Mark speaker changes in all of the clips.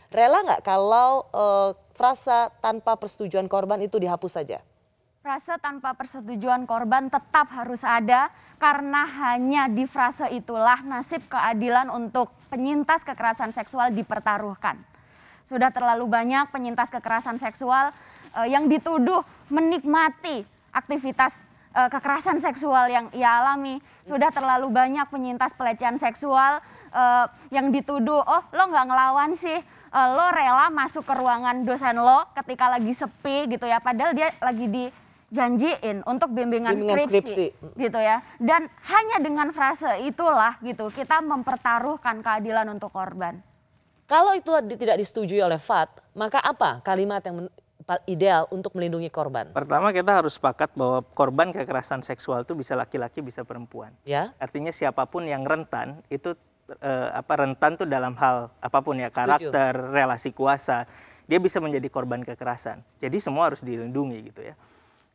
Speaker 1: Rela nggak kalau frasa tanpa persetujuan korban itu dihapus saja?
Speaker 2: Frase tanpa persetujuan korban tetap harus ada karena hanya di frase itulah nasib keadilan untuk penyintas kekerasan seksual dipertaruhkan. Sudah terlalu banyak penyintas kekerasan seksual yang dituduh menikmati aktivitas kekerasan seksual yang ia alami. Sudah terlalu banyak penyintas pelecehan seksual yang dituduh, oh lo nggak ngelawan sih, lo rela masuk ke ruangan dosen lo ketika lagi sepi gitu ya, padahal dia lagi dijanjiin untuk bimbingan skripsi gitu ya. Dan hanya dengan frase itulah gitu kita mempertaruhkan keadilan untuk korban.
Speaker 1: Kalau itu tidak disetujui oleh FAT, maka apa kalimat yang ideal untuk melindungi korban?
Speaker 3: Pertama kita harus sepakat bahwa korban kekerasan seksual itu bisa laki-laki bisa perempuan.
Speaker 1: Ya.
Speaker 3: Artinya siapapun yang rentan itu rentan tuh dalam hal apapun ya, karakter, relasi kuasa, dia bisa menjadi korban kekerasan. Jadi semua harus dilindungi gitu ya.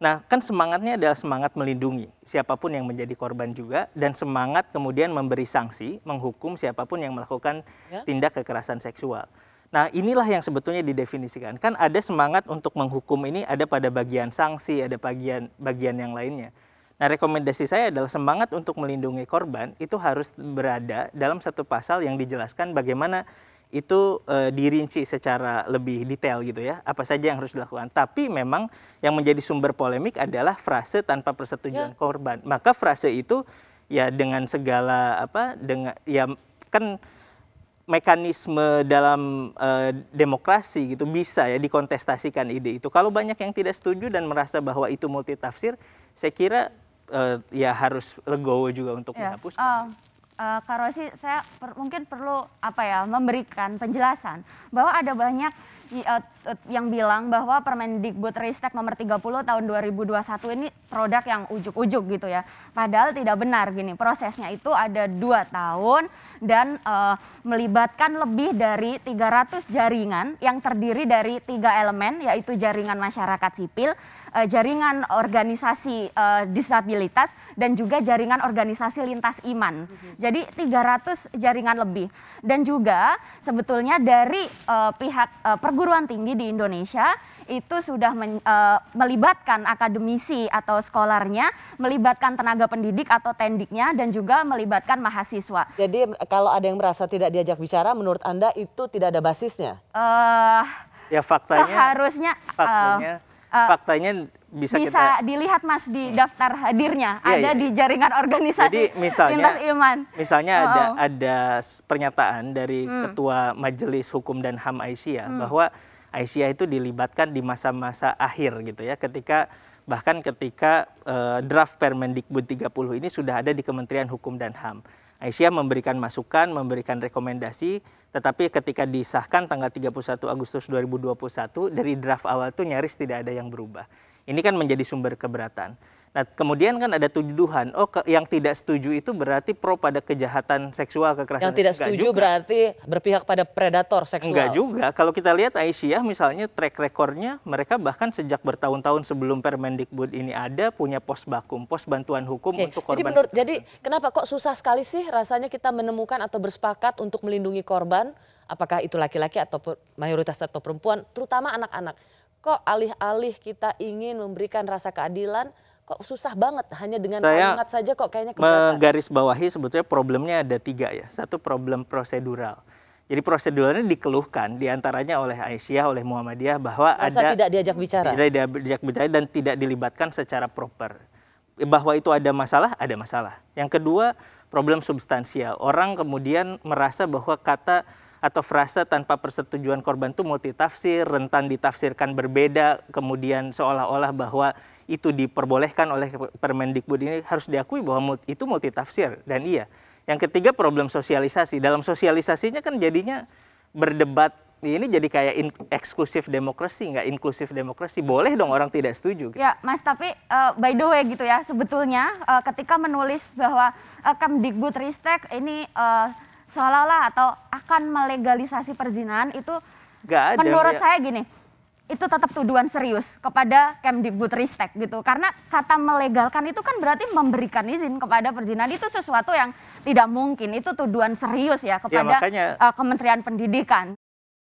Speaker 3: Nah kan semangatnya adalah semangat melindungi siapapun yang menjadi korban juga, dan semangat kemudian memberi sanksi, menghukum siapapun yang melakukan tindak kekerasan seksual. Nah inilah yang sebetulnya didefinisikan. Kan ada semangat untuk menghukum ini ada pada bagian sanksi, ada bagian yang lainnya. Nah rekomendasi saya adalah semangat untuk melindungi korban itu harus berada dalam satu pasal yang dijelaskan bagaimana itu dirinci secara lebih detail gitu ya, apa saja yang harus dilakukan. Tapi memang yang menjadi sumber polemik adalah frase tanpa persetujuan korban. Maka frase itu ya dengan segala ya kan mekanisme dalam demokrasi gitu bisa ya dikontestasikan ide itu. Kalau banyak yang tidak setuju dan merasa bahwa itu multitafsir, saya kira ya harus legowo juga untuk menghapuskan.
Speaker 2: Kak Rosi, saya mungkin perlu memberikan penjelasan bahwa ada banyak yang bilang bahwa Permendikbudristek nomor 30 tahun 2021 ini produk yang ujuk-ujuk gitu ya. Padahal tidak benar gini, prosesnya itu ada 2 tahun dan melibatkan lebih dari 300 jaringan yang terdiri dari 3 elemen, yaitu jaringan masyarakat sipil, jaringan organisasi disabilitas, dan juga jaringan organisasi lintas iman. Jadi 300 jaringan lebih. Dan juga sebetulnya dari pihak perguruan tinggi di Indonesia itu sudah melibatkan akademisi atau skolarnya, melibatkan tenaga pendidik atau tendiknya, dan juga melibatkan mahasiswa.
Speaker 1: Jadi kalau ada yang merasa tidak diajak bicara, menurut Anda itu tidak ada basisnya?
Speaker 3: Ya faktanya, faktanya bisa kita
Speaker 2: dilihat Mas di daftar hadirnya, ada di jaringan organisasi lintas iman.
Speaker 3: Misalnya ada pernyataan dari Ketua Majelis Hukum dan HAM Aisyah bahwa Aisyah itu dilibatkan di masa-masa akhir gitu ya, bahkan ketika draft Permendikbud 30 ini sudah ada di Kementerian Hukum dan HAM. Aisyah memberikan masukan, memberikan rekomendasi, tetapi ketika disahkan tanggal 31 Agustus 2021, dari draft awal itu nyaris tidak ada yang berubah. Ini kan menjadi sumber keberatan. Nah kemudian kan ada tuduhan, yang tidak setuju itu berarti pro pada kejahatan seksual, kekerasan.
Speaker 1: Yang tidak setuju berarti berpihak pada predator seksual.
Speaker 3: Enggak juga, kalau kita lihat Aisyah misalnya track recordnya, mereka bahkan sejak bertahun-tahun sebelum Permendikbud ini ada, punya pos bakum, pos bantuan hukum untuk korban.
Speaker 1: Jadi kenapa kok susah sekali sih rasanya kita menemukan atau bersepakat untuk melindungi korban, apakah itu laki-laki atau mayoritas atau perempuan, terutama anak-anak. Kok alih-alih kita ingin memberikan rasa keadilan, kok susah banget hanya dengan kalimat saja kok kayaknya keberatan.
Speaker 3: Menggarisbawahi sebetulnya problemnya ada 3 ya. Satu problem prosedural. Jadi proseduralnya dikeluhkan diantaranya oleh Aisyah, oleh Muhammadiyah bahwa
Speaker 1: tidak diajak bicara.
Speaker 3: Tidak diajak bicara dan tidak dilibatkan secara proper. Bahwa itu ada masalah, ada masalah. Yang kedua problem substansial. Orang kemudian merasa bahwa kata atau frasa tanpa persetujuan korban itu multitafsir, rentan ditafsirkan berbeda, kemudian seolah-olah bahwa itu diperbolehkan oleh Permendikbud ini, harus diakui bahwa itu multitafsir, dan iya. Yang ketiga problem sosialisasi. Dalam sosialisasinya kan jadinya berdebat, ini jadi kayak eksklusif demokrasi, nggak inklusif demokrasi. Boleh dong orang tidak setuju.
Speaker 2: Ya Mas, tapi by the way gitu ya, sebetulnya ketika menulis bahwa Kemdikbudristek ini seolah-olah atau akan melegalisasi perzinahan itu, menurut saya gini, itu tetap tuduhan serius kepada Kemdikbudristek gitu. Karena kata melegalkan itu kan berarti memberikan izin kepada perzinahan, itu sesuatu yang tidak mungkin, itu tuduhan serius ya kepada Kementerian Pendidikan.